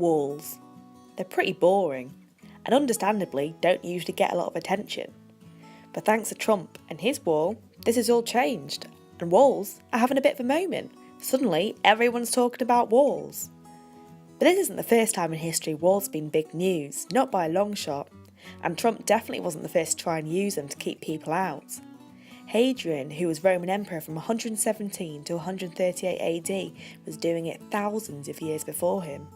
Walls. They're pretty boring, and understandably don't usually get a lot of attention. But thanks to Trump and his wall, this has all changed, and walls are having a bit of a moment. Suddenly, everyone's talking about walls. But this isn't the first time in history walls have been big news, not by a long shot, and Trump definitely wasn't the first to try and use them to keep people out. Hadrian, who was Roman Emperor from 117 to 138 AD, was doing it thousands of years before him.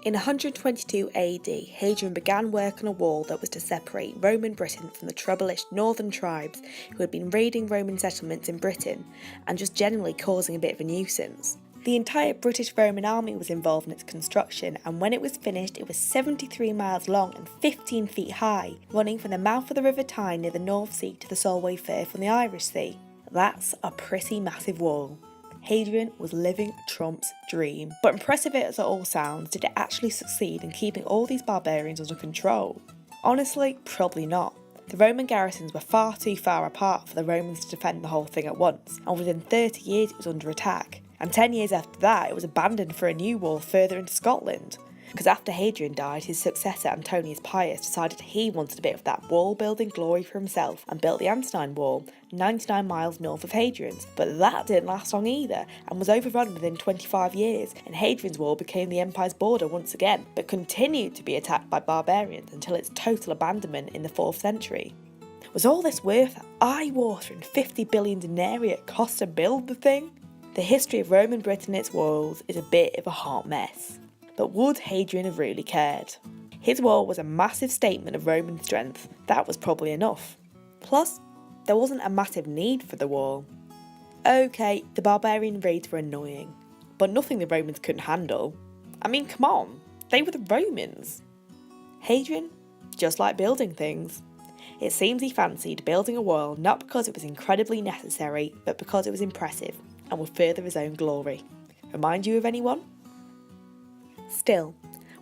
In 122 AD, Hadrian began work on a wall that was to separate Roman Britain from the troubled northern tribes who had been raiding Roman settlements in Britain and just generally causing a bit of a nuisance. The entire British Roman army was involved in its construction, and when it was finished it was 73 miles long and 15 feet high, running from the mouth of the River Tyne near the North Sea to the Solway Firth on the Irish Sea. That's a pretty massive wall. Hadrian was living Trump's dream. But impressive as it all sounds, did it actually succeed in keeping all these barbarians under control? Honestly, probably not. The Roman garrisons were far too far apart for the Romans to defend the whole thing at once, and within 30 years it was under attack. And 10 years after that, it was abandoned for a new wall further into Scotland. Because after Hadrian died, his successor Antonius Pius decided he wanted a bit of that wall-building glory for himself and built the Antonine Wall, 99 miles north of Hadrian's. But that didn't last long either, and was overrun within 25 years, and Hadrian's Wall became the empire's border once again, but continued to be attacked by barbarians until its total abandonment in the 4th century. Was all this worth the eye-watering 50 billion denarii it cost to build the thing? The history of Roman Britain and its walls is a bit of a hot mess. But would Hadrian have really cared? His wall was a massive statement of Roman strength. That was probably enough. Plus, there wasn't a massive need for the wall. Okay, the barbarian raids were annoying, but nothing the Romans couldn't handle. I mean, come on, they were the Romans. Hadrian just liked building things. It seems he fancied building a wall not because it was incredibly necessary, but because it was impressive and would further his own glory. Remind you of anyone? Still,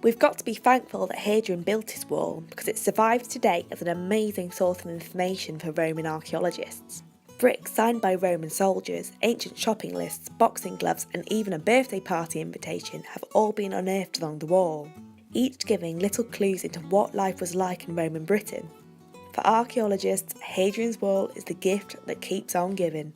we've got to be thankful that Hadrian built his wall because it survives today as an amazing source of information for Roman archaeologists. Bricks signed by Roman soldiers, ancient shopping lists, boxing gloves and even a birthday party invitation have all been unearthed along the wall, each giving little clues into what life was like in Roman Britain. For archaeologists, Hadrian's Wall is the gift that keeps on giving.